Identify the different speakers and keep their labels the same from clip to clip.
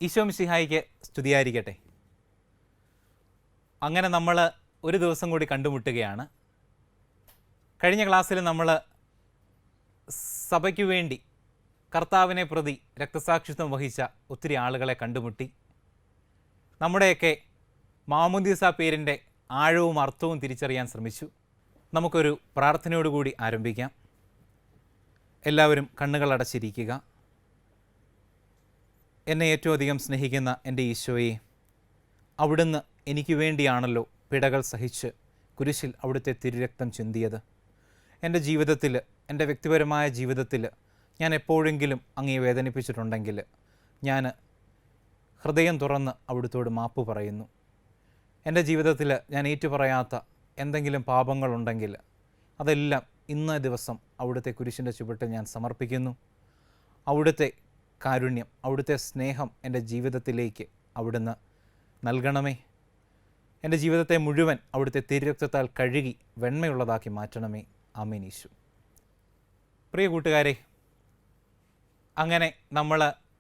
Speaker 1: ഈശോ മിശിഹായിക്ക് സ്തുതിയായിരിക്കട്ടെ. അങ്ങനെ നമ്മൾ ഒരു ദിവസം കൂടി കണ്ടുമുട്ടുകയാണ്. കഴിഞ്ഞ ക്ലാസ്സിൽ നമ്മൾ സഭയ്ക്കു വേണ്ടി കർത്താവിനെ പ്രതി രക്തസാക്ഷിത്വം വഹിച്ച ഒത്തിരി ആളുകളെ കണ്ടുമുട്ടി. നമ്മുടെയൊക്കെ മാമോദീസ പേരിൻ്റെ ആഴവും അർത്ഥവും തിരിച്ചറിയാൻ ശ്രമിച്ചു. നമുക്കൊരു പ്രാർത്ഥനയോടുകൂടി ആരംഭിക്കാം. എല്ലാവരും കണ്ണുകൾ അടച്ചിരിക്കുക. എന്നെ ഏറ്റവും അധികം സ്നേഹിക്കുന്ന എൻ്റെ ഈശോയെ, അവിടുന്ന് എനിക്ക് വേണ്ടിയാണല്ലോ പിടകൾ സഹിച്ച് കുരിശിൽ അവിടുത്തെ തിരുരക്തം ചിന്തിയത്. എൻ്റെ ജീവിതത്തിൽ, എൻ്റെ വ്യക്തിപരമായ ജീവിതത്തിൽ ഞാൻ എപ്പോഴെങ്കിലും അങ്ങയെ വേദനിപ്പിച്ചിട്ടുണ്ടെങ്കിൽ ഞാൻ ഹൃദയം തുറന്ന് അവിടുത്തോട് മാപ്പ് പറയുന്നു. എൻ്റെ ജീവിതത്തിൽ ഞാൻ ഏറ്റുപറയാത്ത എന്തെങ്കിലും പാപങ്ങളുണ്ടെങ്കിൽ അതെല്ലാം ഇന്നേ ദിവസം അവിടുത്തെ കുരിശിൻ്റെ ചുവട്ടിൽ ഞാൻ സമർപ്പിക്കുന്നു. അവിടുത്തെ കാരുണ്യം, അവിടുത്തെ സ്നേഹം എൻ്റെ ജീവിതത്തിലേക്ക് അവിടുന്ന് നൽകണമേ. എൻ്റെ ജീവിതത്തെ മുഴുവൻ അവിടുത്തെ തിരുരക്തത്താൽ കഴുകി വെണ്മയുള്ളതാക്കി മാറ്റണമേ. ആമേൻ ഈശോ. പ്രിയ കൂട്ടുകാരെ, അങ്ങനെ നമ്മൾ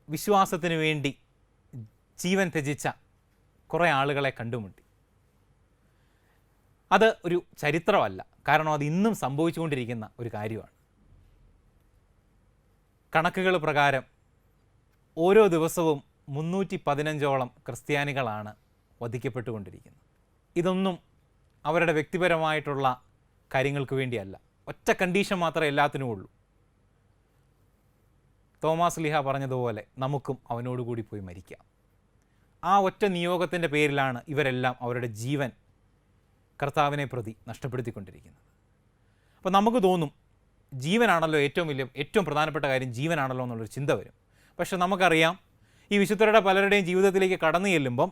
Speaker 1: വിശ്വാസത്തിന് വേണ്ടി ജീവൻ ത്യജിച്ച കുറേ ആളുകളെ കണ്ടുമുട്ടി. അത് ഒരു ചരിത്രമല്ല, കാരണം അത് ഇന്നും സംഭവിച്ചുകൊണ്ടിരിക്കുന്ന ഒരു കാര്യമാണ്. കണക്കുകൾ പ്രകാരം ഓരോ ദിവസവും 315ഓളം ക്രിസ്ത്യാനികളാണ് വധിക്കപ്പെട്ടുകൊണ്ടിരിക്കുന്നത്. ഇതൊന്നും അവരുടെ വ്യക്തിപരമായിട്ടുള്ള കാര്യങ്ങൾക്ക് വേണ്ടിയല്ല. ഒറ്റ കണ്ടീഷൻ മാത്രമേ എല്ലാത്തിനും ഉള്ളൂ. തോമാസ് ലീഹ പറഞ്ഞതുപോലെ നമുക്കും അവനോടുകൂടി പോയി മരിക്കാം. ആ ഒറ്റ നിയോഗത്തിൻ്റെ പേരിലാണ് ഇവരെല്ലാം അവരുടെ ജീവൻ കർത്താവിനെ പ്രതി നഷ്ടപ്പെടുത്തിക്കൊണ്ടിരിക്കുന്നത്. അപ്പോൾ നമുക്ക് തോന്നും ജീവനാണല്ലോ ഏറ്റവും പ്രധാനപ്പെട്ട കാര്യം, ജീവനാണല്ലോ എന്നുള്ളൊരു ചിന്ത വരും. പക്ഷെ നമുക്കറിയാം, ഈ വിശുദ്ധരുടെ പലരുടെയും ജീവിതത്തിലേക്ക് കടന്നു ചെല്ലുമ്പം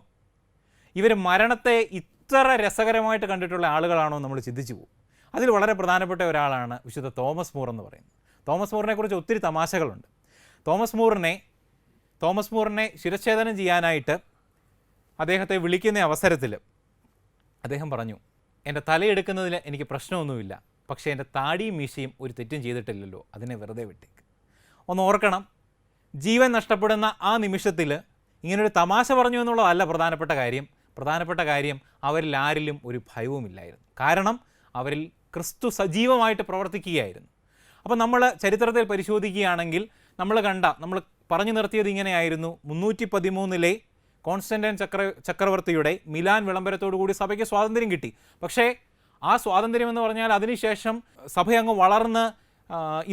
Speaker 1: ഇവർ മരണത്തെ ഇത്ര രസകരമായിട്ട് കണ്ടിട്ടുള്ള ആളുകളാണോ നമ്മൾ ചിന്തിച്ചു പോകും. അതിൽ വളരെ പ്രധാനപ്പെട്ട ഒരാളാണ് വിശുദ്ധ തോമസ് മൂർ എന്ന് പറയുന്നത്. തോമസ് മൂറിനെ കുറിച്ച് ഒത്തിരി തമാശകളുണ്ട്. തോമസ് മൂറിനെ ശിരച്ഛേദനം ചെയ്യാനായിട്ട് അദ്ദേഹത്തെ വിളിക്കുന്ന അവസരത്തിൽ അദ്ദേഹം പറഞ്ഞു, എൻ്റെ തലയെടുക്കുന്നതിൽ എനിക്ക് പ്രശ്നമൊന്നുമില്ല, പക്ഷേ എൻ്റെ താടിയും മീശയും ഒരു തെറ്റും ചെയ്തിട്ടില്ലല്ലോ, അതിനെ വെറുതെ വിട്ടേക്ക്. ഒന്ന് ഓർക്കണം, ജീവൻ നഷ്ടപ്പെടുന്ന ആ നിമിഷത്തിൽ ഇങ്ങനൊരു തമാശ പറഞ്ഞു എന്നുള്ളതല്ല പ്രധാനപ്പെട്ട കാര്യം അവരിൽ ആരിലും ഒരു ഭയവുമില്ലായിരുന്നു. കാരണം അവരിൽ ക്രിസ്തു സജീവമായിട്ട് പ്രവർത്തിക്കുകയായിരുന്നു. അപ്പോൾ നമ്മൾ ചരിത്രത്തിൽ പരിശോധിക്കുകയാണെങ്കിൽ നമ്മൾ പറഞ്ഞു നിർത്തിയത് ഇങ്ങനെയായിരുന്നു. 313 കോൺസ്റ്റന്റൈൻ ചക്രവർത്തിയുടെ മിലാൻ വിളംബരത്തോടുകൂടി സഭയ്ക്ക് സ്വാതന്ത്ര്യം കിട്ടി. പക്ഷേ ആ സ്വാതന്ത്ര്യം എന്ന് പറഞ്ഞാൽ അതിനുശേഷം സഭ അങ്ങ് വളർന്ന്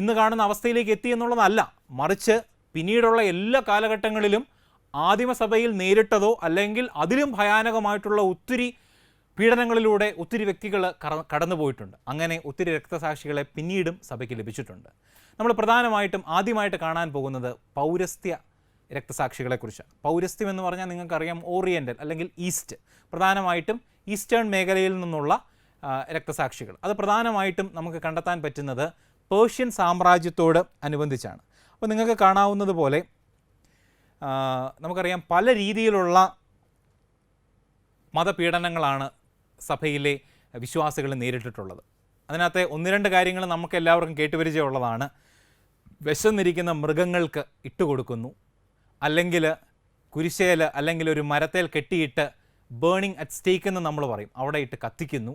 Speaker 1: ഇന്ന് കാണുന്ന അവസ്ഥയിലേക്ക് എത്തി എന്നുള്ളതല്ല. മറിച്ച് പിന്നീടുള്ള എല്ലാ കാലഘട്ടങ്ങളിലും ആദിമസഭയിൽ നേരിട്ടതോ അല്ലെങ്കിൽ അതിലും ഭയാനകമായിട്ടുള്ള ഒത്തിരി പീഡനങ്ങളിലൂടെ ഒത്തിരി വ്യക്തികൾ കടന്നു പോയിട്ടുണ്ട്. അങ്ങനെ ഒത്തിരി രക്തസാക്ഷികളെ പിന്നീടും സഭയ്ക്ക് ലഭിച്ചിട്ടുണ്ട്. നമ്മൾ പ്രധാനമായിട്ടും ആദ്യമായിട്ട് കാണാൻ പോകുന്നത് പൗരസ്ത്യ രക്തസാക്ഷികളെക്കുറിച്ചാണ്. പൗരസ്ത്യം എന്ന് പറഞ്ഞാൽ നിങ്ങൾക്കറിയാം, ഓറിയൻ്റൽ അല്ലെങ്കിൽ ഈസ്റ്റ്, പ്രധാനമായിട്ടും ഈസ്റ്റേൺ മേഖലയിൽ നിന്നുള്ള രക്തസാക്ഷികൾ. അത് പ്രധാനമായിട്ടും നമുക്ക് കണ്ടെത്താൻ പറ്റുന്നത് പേർഷ്യൻ സാമ്രാജ്യത്തോട് അനുബന്ധിച്ചാണ്. അപ്പോൾ നിങ്ങൾക്ക് കാണാവുന്നത് പോലെ നമുക്കറിയാം, പല രീതിയിലുള്ള മതപീഡനങ്ങളാണ് സഭയിലെ വിശ്വാസികൾ നേരിട്ടിട്ടുള്ളത്. അതിനകത്തെ 1-2 കാര്യങ്ങൾ നമുക്ക് എല്ലാവർക്കും കേട്ടുപരിചയമുള്ളതാണ്. വിശന്നിരിക്കുന്ന മൃഗങ്ങൾക്ക് ഇട്ടുകൊടുക്കുന്നു, അല്ലെങ്കിൽ കുരിശേൽ അല്ലെങ്കിൽ ഒരു മരത്തേൽ കെട്ടിയിട്ട് ബേണിംഗ് അറ്റ് സ്റ്റേക്ക് എന്ന് നമ്മൾ പറയും, അവിടെ ഇട്ട് കത്തിക്കുന്നു,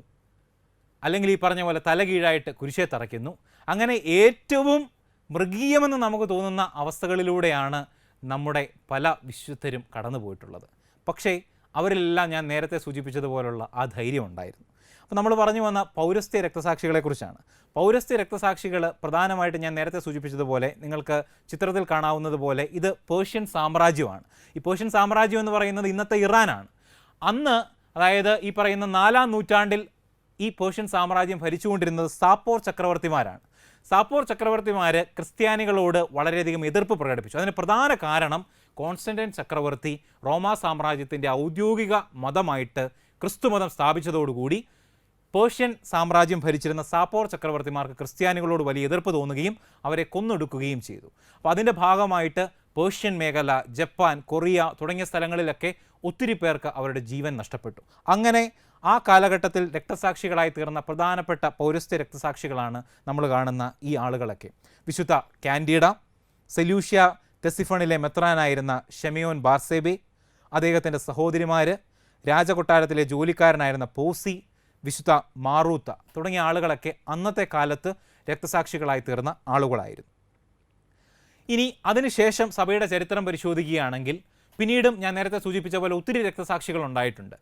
Speaker 1: അല്ലെങ്കിൽ ഈ പറഞ്ഞ പോലെ തലകീഴായിട്ട് കുരിശേ തറയ്ക്കുന്നു. അങ്ങനെ ഏറ്റവും മൃഗീയമെന്ന് നമുക്ക് തോന്നുന്ന അവസ്ഥകളിലൂടെയാണ് നമ്മുടെ പല വിശുദ്ധരും കടന്നു പോയിട്ടുള്ളത്. പക്ഷേ അവരിലെല്ലാം ഞാൻ നേരത്തെ സൂചിപ്പിച്ചതുപോലുള്ള ആ ധൈര്യം ഉണ്ടായിരുന്നു. അപ്പോൾ നമ്മൾ പറഞ്ഞു വന്ന പൗരസ്ത്യ രക്തസാക്ഷികളെക്കുറിച്ചാണ്. പൗരസ്ത്യ രക്തസാക്ഷികൾ പ്രധാനമായിട്ട് ഞാൻ നേരത്തെ സൂചിപ്പിച്ചതുപോലെ നിങ്ങൾക്ക് ചിത്രത്തിൽ കാണാവുന്നത് പോലെ ഇത് പേർഷ്യൻ സാമ്രാജ്യമാണ്. ഈ പേർഷ്യൻ സാമ്രാജ്യം എന്ന് പറയുന്നത് ഇന്നത്തെ ഇറാനാണ്. അന്ന്, അതായത് ഈ പറയുന്ന 4-ാം നൂറ്റാണ്ടിൽ ഈ പേർഷ്യൻ സാമ്രാജ്യം ഭരിച്ചുകൊണ്ടിരുന്നത് സാപ്പോർ ചക്രവർത്തിമാരാണ്. സാപ്പോർ ചക്രവർത്തിമാർ ക്രിസ്ത്യാനികളോട് വളരെയധികം എതിർപ്പ് പ്രകടിപ്പിച്ചു. അതിന് പ്രധാന കാരണം കോൺസ്റ്റന്റൈൻ ചക്രവർത്തി റോമാ സാമ്രാജ്യത്തിൻ്റെ ഔദ്യോഗിക മതമായിട്ട് ക്രിസ്തുമതം സ്ഥാപിച്ചതോടുകൂടി പേർഷ്യൻ സാമ്രാജ്യം ഭരിച്ചിരുന്ന സാപ്പോർ ചക്രവർത്തിമാർക്ക് ക്രിസ്ത്യാനികളോട് വലിയ എതിർപ്പ് തോന്നുകയും അവരെ കൊന്നൊടുക്കുകയും ചെയ്തു. അപ്പോൾ അതിൻ്റെ ഭാഗമായിട്ട് പേർഷ്യൻ മേഖല, ജപ്പാൻ, കൊറിയ തുടങ്ങിയ സ്ഥലങ്ങളിലൊക്കെ ഒത്തിരി പേർക്ക് അവരുടെ ജീവൻ നഷ്ടപ്പെട്ടു. അങ്ങനെ ആ കാലഘട്ടത്തിൽ രക്തസാക്ഷികളായി തീർന്ന പ്രധാനപ്പെട്ട പൗരസ്ത്യ രക്തസാക്ഷികളാണ് നമ്മൾ കാണുന്ന ഈ ആളുകളൊക്കെ. വിശുദ്ധ കാൻഡിഡ, സെലൂഷ്യ തെസിഫണിലെ മെത്രാനായിരുന്ന ഷെമിയോൻ ബാർസേബെ, അദ്ദേഹത്തിൻ്റെ സഹോദരിമാർ, രാജകൊട്ടാരത്തിലെ ജോലിക്കാരനായിരുന്ന പോസി, വിശുദ്ധ മാറൂത്ത തുടങ്ങിയ ആളുകളൊക്കെ അന്നത്തെ കാലത്ത് രക്തസാക്ഷികളായി തീർന്ന ആളുകളായിരുന്നു. ഇനി അതിനുശേഷം സഭയുടെ ചരിത്രം പരിശോധിക്കുകയാണെങ്കിൽ പിന്നീടും ഞാൻ നേരത്തെ സൂചിപ്പിച്ച പോലെ ഒത്തിരി രക്തസാക്ഷികൾ ഉണ്ടായിട്ടുണ്ട്.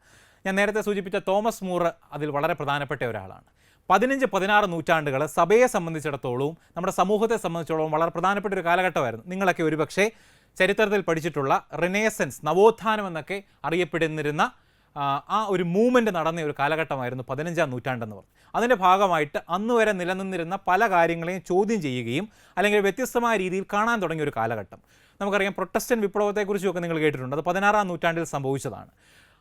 Speaker 1: ഞാൻ നേരത്തെ സൂചിപ്പിച്ച തോമസ് മൂർ അതിൽ വളരെ പ്രധാനപ്പെട്ട ഒരാളാണ്. 15-16 നൂറ്റാണ്ടുകൾ സഭയെ സംബന്ധിച്ചിടത്തോളവും നമ്മുടെ സമൂഹത്തെ സംബന്ധിച്ചിടത്തോളം വളരെ പ്രധാനപ്പെട്ട ഒരു കാലഘട്ടമായിരുന്നു. നിങ്ങളൊക്കെ ഒരുപക്ഷെ ചരിത്രത്തിൽ പഠിച്ചിട്ടുള്ള റിനേസൻസ്, നവോത്ഥാനം എന്നൊക്കെ അറിയപ്പെടുന്നിരുന്ന ആ ഒരു മൂവ്മെൻറ്റ് നടന്ന ഒരു കാലഘട്ടമായിരുന്നു 15-ാം നൂറ്റാണ്ടെന്ന് പറഞ്ഞു. അതിൻ്റെ ഭാഗമായിട്ട് അന്ന് വരെ നിലനിന്നിരുന്ന പല കാര്യങ്ങളെയും ചോദ്യം ചെയ്യുകയും അല്ലെങ്കിൽ വ്യത്യസ്തമായ രീതിയിൽ കാണാൻ തുടങ്ങിയ ഒരു കാലഘട്ടം. നമുക്കറിയാം പ്രൊട്ടസ്റ്റന്റ് വിപ്ലവത്തെക്കുറിച്ചൊക്കെ നിങ്ങൾ കേട്ടിട്ടുണ്ട്. അത് 16-ാം നൂറ്റാണ്ടിൽ സംഭവിച്ചതാണ്.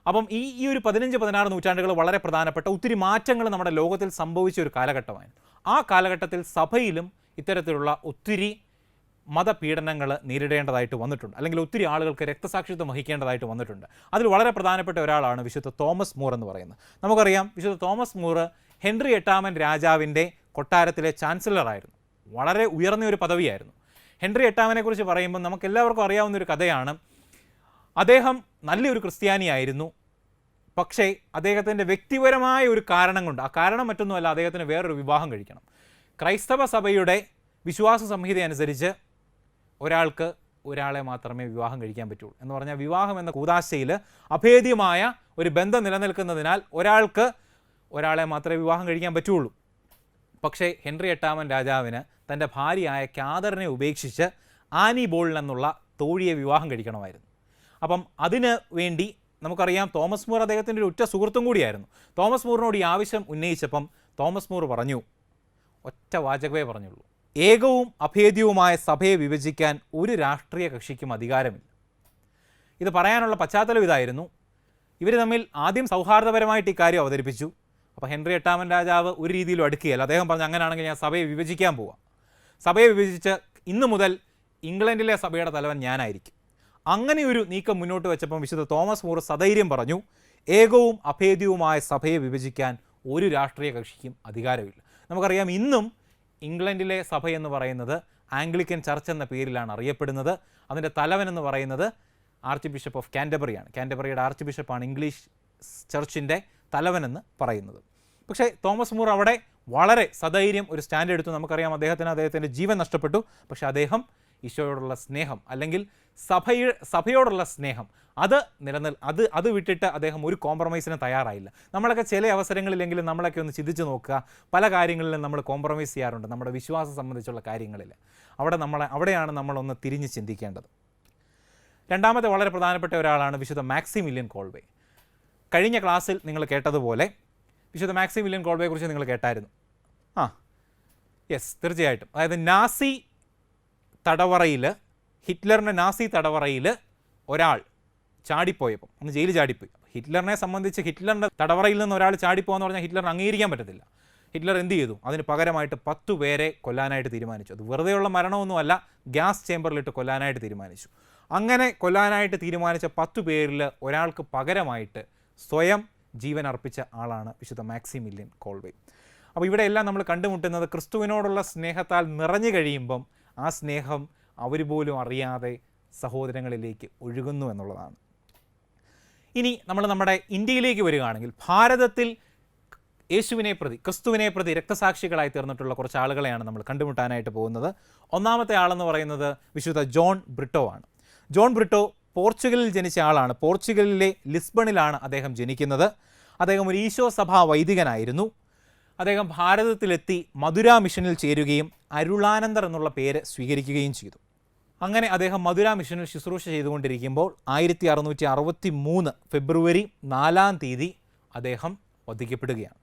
Speaker 1: അപ്പം ഈ ഒരു 15-16 നൂറ്റാണ്ടുകൾ വളരെ പ്രധാനപ്പെട്ട ഒത്തിരി മാറ്റങ്ങൾ നമ്മുടെ ലോകത്തിൽ സംഭവിച്ച ഒരു കാലഘട്ടമായിരുന്നു. ആ കാലഘട്ടത്തിൽ സഭയിലും ഇത്തരത്തിലുള്ള ഒത്തിരി മതപീഡനങ്ങൾ നേരിടേണ്ടതായിട്ട് വന്നിട്ടുണ്ട്, അല്ലെങ്കിൽ ഒത്തിരി ആളുകൾക്ക് രക്തസാക്ഷിത്വം വഹിക്കേണ്ടതായിട്ട് വന്നിട്ടുണ്ട്. അതിൽ വളരെ പ്രധാനപ്പെട്ട ഒരാളാണ് വിശുദ്ധ തോമസ് മൂർ എന്ന് പറയുന്നത്. നമുക്കറിയാം വിശുദ്ധ തോമസ് മൂർ ഹെൻറി 8-ാമൻ രാജാവിൻ്റെ കൊട്ടാരത്തിലെ ചാൻസലറായിരുന്നു. വളരെ ഉയർന്ന ഒരു പദവിയായിരുന്നു. ഹെൻറി 8-ാമനെ കുറിച്ച് പറയുമ്പോൾ നമുക്ക് എല്ലാവർക്കും അറിയാവുന്ന ഒരു കഥയാണ്. അദ്ദേഹം നല്ലൊരു ക്രിസ്ത്യാനിയായിരുന്നു. പക്ഷേ അദ്ദേഹത്തിൻ്റെ വ്യക്തിപരമായ ഒരു കാരണം കൊണ്ട്, ആ കാരണം മറ്റൊന്നുമല്ല, അദ്ദേഹത്തിന് വേറൊരു വിവാഹം കഴിക്കണം. ക്രൈസ്തവ സഭയുടെ വിശ്വാസ സംഹിത അനുസരിച്ച് ഒരാൾക്ക് ഒരാളെ മാത്രമേ വിവാഹം കഴിക്കാൻ പറ്റുള്ളൂ. എന്ന് പറഞ്ഞാൽ വിവാഹം എന്ന കൂദാശയിൽ അഭേദ്യമായ ഒരു ബന്ധം നിലനിൽക്കുന്നതിനാൽ ഒരാൾക്ക് ഒരാളെ മാത്രമേ വിവാഹം കഴിക്കാൻ പറ്റുള്ളൂ. പക്ഷേ ഹെൻറി 8-ാമൻ രാജാവിന് തൻ്റെ ഭാര്യയായ കാതറിനെ ഉപേക്ഷിച്ച് ആനി ബോളിൻ എന്നുള്ള തോഴിയെ വിവാഹം കഴിക്കണമായിരുന്നു. അപ്പം അതിന് വേണ്ടി നമുക്കറിയാം തോമസ് മൂർ അദ്ദേഹത്തിൻ്റെ ഒരു ഉറ്റ സുഹൃത്തും കൂടിയായിരുന്നു. തോമസ് മൂറിനോട് ഈ ആവശ്യം ഉന്നയിച്ചപ്പം തോമസ് മൂർ പറഞ്ഞു, ഒറ്റ വാചകമേ പറഞ്ഞുള്ളൂ, ഏകവും അഭേദ്യവുമായ സഭയെ വിഭജിക്കാൻ ഒരു രാഷ്ട്രീയ കക്ഷിക്കും അധികാരമില്ല. ഇത് പറയാനുള്ള പശ്ചാത്തലം ഇതായിരുന്നു. ഇവർ തമ്മിൽ ആദ്യം സൗഹാർദ്ദപരമായിട്ട് ഈ കാര്യം അവതരിപ്പിച്ചു. അപ്പോൾ ഹെൻറി 8-ാമൻ രാജാവ് ഒരു രീതിയിലും അടുക്കുകയല്ല. അദ്ദേഹം പറഞ്ഞു, അങ്ങനെയാണെങ്കിൽ ഞാൻ സഭയെ വിഭജിക്കാൻ പോവാം. സഭയെ വിഭജിച്ച് ഇന്നു മുതൽ ഇംഗ്ലണ്ടിലെ സഭയുടെ തലവൻ ഞാനായിരിക്കും. അങ്ങനെ ഒരു നീക്കം മുന്നോട്ട് വെച്ചപ്പം വിശുദ്ധ തോമസ് മൂർ സധൈര്യം പറഞ്ഞു, ഏകവും അഭേദ്യവുമായ സഭയെ വിഭജിക്കാൻ ഒരു രാഷ്ട്രീയ കക്ഷിക്കും അധികാരമില്ല. നമുക്കറിയാം ഇന്നും ഇംഗ്ലണ്ടിലെ സഭ എന്ന് പറയുന്നത് ആംഗ്ലിക്കൻ ചർച്ച് എന്ന പേരിലാണ് അറിയപ്പെടുന്നത്. അതിൻ്റെ തലവൻ എന്ന് പറയുന്നത് ആർച്ച് ബിഷപ്പ് ഓഫ് കാൻറ്റർബറിയാണ്. കാൻറ്റർബറിയുടെ ആർച്ച് ബിഷപ്പാണ് ഇംഗ്ലീഷ് ചർച്ചിൻ്റെ തലവനെന്ന് പറയുന്നത്. പക്ഷേ തോമസ് മൂർ അവിടെ വളരെ സധൈര്യം ഒരു സ്റ്റാൻഡ് എടുത്തു. നമുക്കറിയാം അദ്ദേഹത്തിൻ്റെ ജീവൻ നഷ്ടപ്പെട്ടു. പക്ഷേ അദ്ദേഹം ഈശോയോടുള്ള സ്നേഹം, അല്ലെങ്കിൽ സഭയോടുള്ള സ്നേഹം അത് വിട്ടിട്ട് അദ്ദേഹം ഒരു കോംപ്രമൈസിന് തയ്യാറായില്ല. നമ്മളൊക്കെ ചില അവസരങ്ങളിലെങ്കിലും നമ്മളൊക്കെ ഒന്ന് ചിന്തിച്ച് നോക്കുക, പല കാര്യങ്ങളിലും നമ്മൾ കോംപ്രമൈസ് ചെയ്യാറുണ്ട് നമ്മുടെ വിശ്വാസം സംബന്ധിച്ചുള്ള കാര്യങ്ങളിൽ. അവിടെയാണ് നമ്മളൊന്ന് തിരിഞ്ഞ് ചിന്തിക്കേണ്ടത്. രണ്ടാമത്തെ വളരെ പ്രധാനപ്പെട്ട ഒരാളാണ് വിശുദ്ധ മാക്സിമിലിയൻ കോൾവേ. കഴിഞ്ഞ ക്ലാസ്സിൽ നിങ്ങൾ കേട്ടതുപോലെ വിശുദ്ധ മാക്സിമിലിയൻ കോൾവേയെക്കുറിച്ച് നിങ്ങൾ കേട്ടായിരുന്നു. തീർച്ചയായിട്ടും. അതായത് നാസി തടവറയിൽ, ഹിറ്റ്ലറിൻ്റെ നാസി തടവറയിൽ ഒരാൾ ചാടിപ്പോയപ്പം, അന്ന് ജയിലിൽ ചാടിപ്പോയി. ഹിറ്റ്ലറിനെ സംബന്ധിച്ച് ഹിറ്റ്ലറിൻ്റെ തടവറയിൽ നിന്ന് ഒരാൾ ചാടിപ്പോയെന്ന് പറഞ്ഞാൽ ഹിറ്റ്ലറിന് അംഗീകരിക്കാൻ പറ്റത്തില്ല. ഹിറ്റ്ലർ എന്ത് ചെയ്തു? അതിന് പകരമായിട്ട് 10 പേരെ കൊല്ലാനായിട്ട് തീരുമാനിച്ചു. അത് വെറുതെയുള്ള മരണമൊന്നുമല്ല, ഗ്യാസ് ചേമ്പറിലിട്ട് കൊല്ലാനായിട്ട് തീരുമാനിച്ചു. അങ്ങനെ കൊല്ലാനായിട്ട് തീരുമാനിച്ച 10 പേരിൽ ഒരാൾക്ക് പകരമായിട്ട് സ്വയം ജീവൻ അർപ്പിച്ച ആളാണ് വിശുദ്ധ മാക്സിമിലിയൻ കോൾവേ. അപ്പോൾ ഇവിടെയെല്ലാം നമ്മൾ കണ്ടുമുട്ടുന്നത് ക്രിസ്തുവിനോടുള്ള സ്നേഹത്താൽ നിറഞ്ഞു കഴിയുമ്പം ആ സ്നേഹം അവർ പോലും അറിയാതെ സഹോദരങ്ങളിലേക്ക് ഒഴുകുന്നു എന്നുള്ളതാണ്. ഇനി നമ്മൾ നമ്മുടെ ഇന്ത്യയിലേക്ക് വരികയാണെങ്കിൽ ഭാരതത്തിൽ യേശുവിനെ പ്രതി, ക്രിസ്തുവിനെ പ്രതി രക്തസാക്ഷികളായി തീർന്നിട്ടുള്ള കുറച്ച് ആളുകളെയാണ് നമ്മൾ കണ്ടുമുട്ടാനായിട്ട് പോകുന്നത്. ഒന്നാമത്തെ ആളെന്ന് പറയുന്നത് വിശുദ്ധ ജോൺ ബ്രിട്ടോ ആണ്. ജോൺ ബ്രിട്ടോ പോർച്ചുഗലിൽ ജനിച്ച ആളാണ്. പോർച്ചുഗലിലെ ലിസ്ബണിലാണ് അദ്ദേഹം ജനിക്കുന്നത്. അദ്ദേഹം ഒരു ഈശോ സഭാ വൈദികനായിരുന്നു. അദ്ദേഹം ഭാരതത്തിലെത്തി മധുര മിഷനിൽ ചേരുകയും അരുളാനന്ദർ എന്നുള്ള പേര് സ്വീകരിക്കുകയും ചെയ്തു. അങ്ങനെ അദ്ദേഹം മധുര മിഷനിൽ ശുശ്രൂഷ ചെയ്തുകൊണ്ടിരിക്കുമ്പോൾ 1663 ഫെബ്രുവരി 4-ാം തീയതി അദ്ദേഹം വധിക്കപ്പെടുകയാണ്.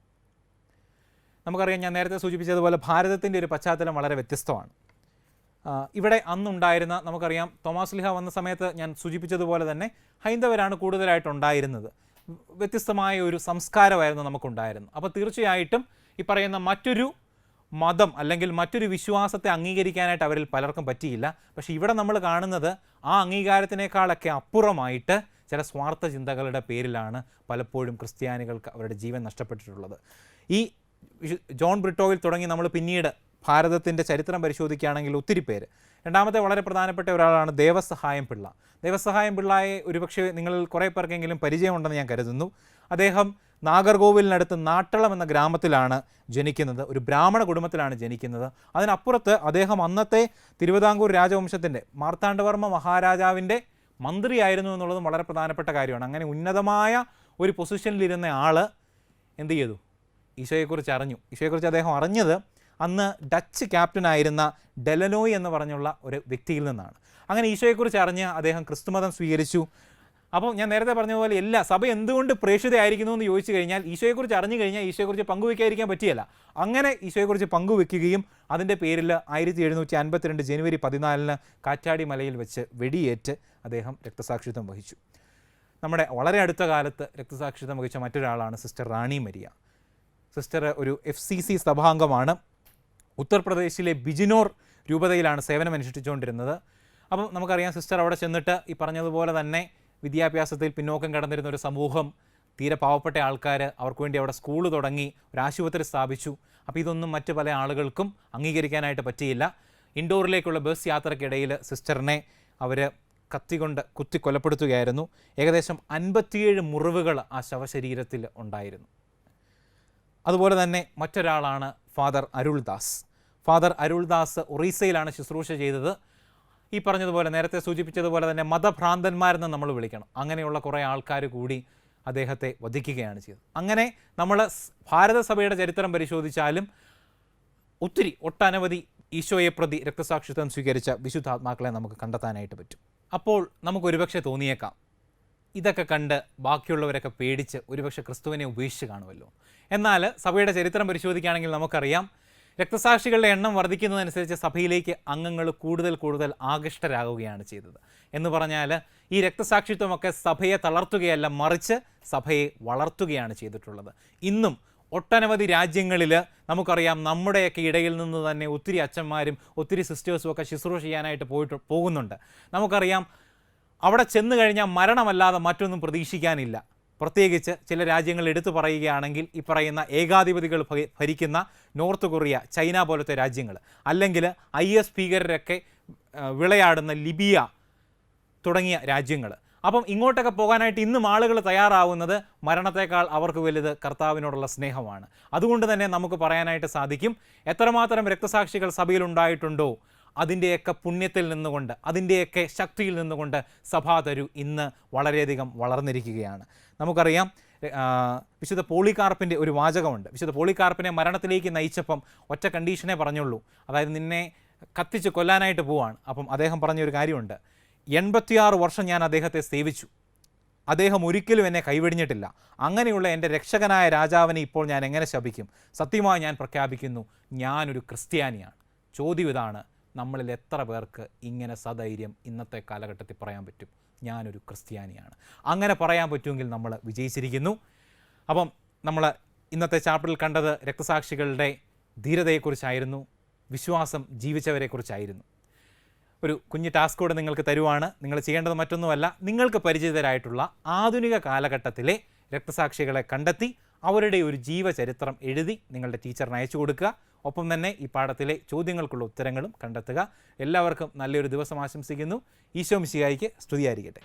Speaker 1: നമുക്കറിയാം, ഞാൻ നേരത്തെ സൂചിപ്പിച്ചതുപോലെ ഭാരതത്തിൻ്റെ ഒരു പശ്ചാത്തലം വളരെ വ്യത്യസ്തമാണ്. ഇവിടെ അന്നുണ്ടായിരുന്ന, നമുക്കറിയാം തോമാസ് ലീഹ വന്ന സമയത്ത് ഞാൻ സൂചിപ്പിച്ചതുപോലെ തന്നെ ഹൈന്ദവരാണ് കൂടുതലായിട്ടുണ്ടായിരുന്നത്. വ്യത്യസ്തമായ ഒരു സംസ്കാരമായിരുന്നു നമുക്കുണ്ടായിരുന്നത്. അപ്പോൾ തീർച്ചയായിട്ടും ഈ പറയുന്ന മറ്റൊരു മതം അല്ലെങ്കിൽ മറ്റൊരു വിശ്വാസത്തെ അംഗീകരിക്കാനായിട്ട് അവരിൽ പലർക്കും പറ്റിയില്ല. പക്ഷേ ഇവിടെ നമ്മൾ കാണുന്നത് ആ അംഗീകാരത്തിനേക്കാളൊക്കെ അപ്പുറമായിട്ട് ചില സ്വാർത്ഥ ചിന്തകളുടെ പേരിലാണ് പലപ്പോഴും ക്രിസ്ത്യാനികൾക്ക് അവരുടെ ജീവൻ നഷ്ടപ്പെട്ടിട്ടുള്ളത്. ഈ ജോൺ ബ്രിട്ടോയിൽ തുടങ്ങി നമ്മൾ പിന്നീട് ഭാരതത്തിൻ്റെ ചരിത്രം പരിശോധിക്കുകയാണെങ്കിൽ ഒത്തിരി പേര്. രണ്ടാമത്തെ വളരെ പ്രധാനപ്പെട്ട ഒരാളാണ് ദേവസഹായം പിള്ള. ദേവസഹായം പിള്ളയെ ഒരുപക്ഷെ നിങ്ങളിൽ കുറേ പേർക്കെങ്കിലും പരിചയമുണ്ടെന്ന് ഞാൻ കരുതുന്നു. അദ്ദേഹം നാഗർകോവിലിനടുത്ത് നാട്ടളം എന്ന ഗ്രാമത്തിലാണ് ജനിക്കുന്നത്. ഒരു ബ്രാഹ്മണ കുടുംബത്തിലാണ് ജനിക്കുന്നത്. അതിനപ്പുറത്ത് അദ്ദേഹം അന്നത്തെ തിരുവിതാംകൂർ രാജവംശത്തിൻ്റെ മാർത്താണ്ഡവർമ്മ മഹാരാജാവിൻ്റെ മന്ത്രിയായിരുന്നു എന്നുള്ളതും വളരെ പ്രധാനപ്പെട്ട കാര്യമാണ്. അങ്ങനെ ഉന്നതമായ ഒരു പൊസിഷനിലിരുന്ന ആൾ എന്ത് ചെയ്തു? ഈശോയെക്കുറിച്ച് അറിഞ്ഞു. ഈശോയെക്കുറിച്ച് അദ്ദേഹം അറിഞ്ഞത് അന്ന് ഡച്ച് ക്യാപ്റ്റനായിരുന്ന ഡെലനോയ് എന്ന് പറഞ്ഞുള്ള ഒരു വ്യക്തിയിൽ നിന്നാണ്. അങ്ങനെ ഈശോയെക്കുറിച്ച് അറിഞ്ഞ് അദ്ദേഹം ക്രിസ്തുമതം സ്വീകരിച്ചു. അപ്പോൾ ഞാൻ നേരത്തെ പറഞ്ഞതുപോലെ സഭ എന്തുകൊണ്ട് പ്രേക്ഷിതയായിരിക്കുന്നു എന്ന് ചോദിച്ചു കഴിഞ്ഞാൽ ഈശോയെക്കുറിച്ച് അറിഞ്ഞു കഴിഞ്ഞാൽ ഈശോയെക്കുറിച്ച് പങ്കുവയ്ക്കാതിരിക്കാൻ പറ്റിയല്ല. അങ്ങനെ ഈശോയെക്കുറിച്ച് പങ്കുവെക്കുകയും അതിൻ്റെ പേരിൽ 1752 ജനുവരി 14 കാറ്റാടി മലയിൽ വെച്ച് വെടിയേറ്റ് അദ്ദേഹം രക്തസാക്ഷിത്വം വഹിച്ചു. നമ്മുടെ വളരെ അടുത്ത കാലത്ത് രക്തസാക്ഷിത്വം വഹിച്ച മറ്റൊരാളാണ് സിസ്റ്റർ റാണി മരിയ. സിസ്റ്റർ ഒരു FCC സഭാംഗമാണ്. ഉത്തർപ്രദേശിലെ ബിജിനോർ രൂപതയിലാണ് സേവനമനുഷ്ഠിച്ചുകൊണ്ടിരുന്നത്. അപ്പം നമുക്കറിയാം, സിസ്റ്റർ അവിടെ ചെന്നിട്ട് ഈ പറഞ്ഞതുപോലെ തന്നെ വിദ്യാഭ്യാസത്തിൽ പിന്നോക്കം കടന്നിരുന്ന ഒരു സമൂഹം, തീരെ പാവപ്പെട്ട ആൾക്കാർ, അവർക്ക് വേണ്ടി അവിടെ സ്കൂൾ തുടങ്ങി, ഒരു ആശുപത്രി സ്ഥാപിച്ചു. അപ്പോൾ ഇതൊന്നും മറ്റ് പല ആളുകൾക്കും അംഗീകരിക്കാനായിട്ട് പറ്റിയില്ല. ഇൻഡോറിലേക്കുള്ള ബസ് യാത്രക്കിടയിൽ സിസ്റ്ററിനെ അവർ കത്തികൊണ്ട് കുത്തി കൊലപ്പെടുത്തുകയായിരുന്നു. ഏകദേശം 57 മുറിവുകൾ ആ ശവശരീരത്തിൽ ഉണ്ടായിരുന്നു. അതുപോലെ തന്നെ മറ്റൊരാളാണ് ഫാദർ അരുൾദാസ്. ഫാദർ അരുൾദാസ് ഒറീസയിലാണ് ശുശ്രൂഷ ചെയ്തത്. ഈ പറഞ്ഞതുപോലെ നേരത്തെ സൂചിപ്പിച്ചതുപോലെ തന്നെ മതഭ്രാന്തന്മാരെന്ന് നമ്മൾ വിളിക്കണം. അങ്ങനെയുള്ള കുറേ ആൾക്കാർ കൂടി അദ്ദേഹത്തെ വധിക്കുകയാണ് ചെയ്തത്. അങ്ങനെ നമ്മൾ ഭാരതസഭയുടെ ചരിത്രം പരിശോധിച്ചാലും ഒട്ടനവധി ഈശോയെ പ്രതി രക്തസാക്ഷിത്വം സ്വീകരിച്ച വിശുദ്ധാത്മാക്കളെ നമുക്ക് കണ്ടെത്താനായിട്ട് പറ്റും. അപ്പോൾ നമുക്ക് ഒരുപക്ഷെ തോന്നിയേക്കാം, ഇതൊക്കെ കണ്ട് ബാക്കിയുള്ളവരൊക്കെ പേടിച്ച് ഒരുപക്ഷെ ക്രിസ്തുവിനെ ഉപേക്ഷിച്ച് കാണുമല്ലോ. എന്നാൽ സഭയുടെ ചരിത്രം പരിശോധിക്കുകയാണെങ്കിൽ നമുക്കറിയാം, രക്തസാക്ഷികളുടെ എണ്ണം വർദ്ധിക്കുന്നതനുസരിച്ച് സഭയിലേക്ക് അംഗങ്ങൾ കൂടുതൽ ആകൃഷ്ടരാകുകയാണ് ചെയ്തത്. എന്ന് പറഞ്ഞാൽ ഈ രക്തസാക്ഷിത്വമൊക്കെ സഭയെ തളർത്തുകയല്ല, മറിച്ച് സഭയെ വളർത്തുകയാണ് ചെയ്തിട്ടുള്ളത്. ഇന്നും ഒട്ടനവധി രാജ്യങ്ങളിൽ നമുക്കറിയാം, നമ്മുടെയൊക്കെ ഇടയിൽ നിന്ന് തന്നെ ഒത്തിരി അച്ഛന്മാരും ഒത്തിരി സിസ്റ്റേഴ്സും ഒക്കെ ശുശ്രൂഷ ചെയ്യാനായിട്ട് പോകുന്നുണ്ട്. നമുക്കറിയാം, അവിടെ ചെന്ന് കഴിഞ്ഞാൽ മരണമല്ലാതെ മറ്റൊന്നും പ്രതീക്ഷിക്കാനില്ല. പ്രത്യേകിച്ച് ചില രാജ്യങ്ങൾ എടുത്തു പറയുകയാണെങ്കിൽ ഈ പറയുന്ന ഏകാധിപതികൾ ഭരിക്കുന്ന നോർത്ത് കൊറിയ, ചൈന പോലത്തെ രാജ്യങ്ങൾ, അല്ലെങ്കിൽ IS ഭീകരരൊക്കെ വിളയാടുന്ന ലിബിയ തുടങ്ങിയ രാജ്യങ്ങൾ. അപ്പം ഇങ്ങോട്ടൊക്കെ പോകാനായിട്ട് ഇന്നും ആളുകൾ തയ്യാറാവുന്നത് മരണത്തേക്കാൾ അവർക്ക് വലുത് കർത്താവിനോടുള്ള സ്നേഹമാണ്. അതുകൊണ്ട് തന്നെ നമുക്ക് പറയാനായിട്ട് സാധിക്കും, എത്രമാത്രം രക്തസാക്ഷികൾ സഭയിലുണ്ടായിട്ടുണ്ടോ അതിൻ്റെയൊക്കെ പുണ്യത്തിൽ നിന്നുകൊണ്ട്, അതിൻ്റെയൊക്കെ ശക്തിയിൽ നിന്നുകൊണ്ട് സഭാതരു ഇന്ന് വളരെയധികം വളർന്നിരിക്കുകയാണ്. നമുക്കറിയാം, വിശുദ്ധ പോളികാർപ്പിൻ്റെ ഒരു വാചകമുണ്ട്. വിശുദ്ധ പോളികാർപ്പിനെ മരണത്തിലേക്ക് നയിച്ചപ്പം ഒറ്റ കണ്ടീഷനേ പറഞ്ഞുള്ളൂ, അതായത് നിന്നെ കത്തിച്ച് കൊല്ലാനായിട്ട് പോവാണ്. അപ്പം അദ്ദേഹം പറഞ്ഞൊരു കാര്യമുണ്ട്, 86 വർഷം ഞാൻ അദ്ദേഹത്തെ സേവിച്ചു, അദ്ദേഹം ഒരിക്കലും എന്നെ കൈവെടിഞ്ഞിട്ടില്ല. അങ്ങനെയുള്ള എൻ്റെ രക്ഷകനായ രാജാവിനെ ഇപ്പോൾ ഞാൻ എങ്ങനെ ശപിക്കും? സത്യമായി ഞാൻ പ്രഖ്യാപിക്കുന്നു, ഞാനൊരു ക്രിസ്ത്യാനിയാണ്. ചോദ്യം ഇതാണ്, നമ്മളിൽ എത്ര പേർക്ക് ഇങ്ങനെ സധൈര്യം ഇന്നത്തെ കാലഘട്ടത്തിൽ പറയാൻ പറ്റും, ഞാനൊരു ക്രിസ്ത്യാനിയാണ്? അങ്ങനെ പറയാൻ പറ്റുമെങ്കിൽ നമ്മൾ വിജയിച്ചിരിക്കുന്നു. അപ്പം നമ്മൾ ഇന്നത്തെ ചാപ്റ്ററിൽ കണ്ടത് രക്തസാക്ഷികളുടെ ധീരതയെക്കുറിച്ചായിരുന്നു, വിശ്വാസം ജീവിച്ചവരെക്കുറിച്ചായിരുന്നു. ഒരു കുഞ്ഞു ടാസ്ക് കൂടെ നിങ്ങൾക്ക് തരുവാണ്. നിങ്ങൾ ചെയ്യേണ്ടത് മറ്റൊന്നുമല്ല, നിങ്ങൾക്ക് പരിചിതരായിട്ടുള്ള ആധുനിക കാലഘട്ടത്തിലെ രക്തസാക്ഷികളെ കണ്ടെത്തി അവരുടെ ഒരു ജീവചരിത്രം എഴുതി നിങ്ങളുടെ ടീച്ചറിന് അയച്ചു കൊടുക്കുക. ഒപ്പം തന്നെ ഈ പാഠത്തിലെ ചോദ്യങ്ങൾക്കുള്ള ഉത്തരങ്ങളും കണ്ടെത്തുക. എല്ലാവർക്കും നല്ലൊരു ദിവസം ആശംസിക്കുന്നു. ഈശോ മിശിഹായിക്ക് സ്തുതിയായിരിക്കട്ടെ.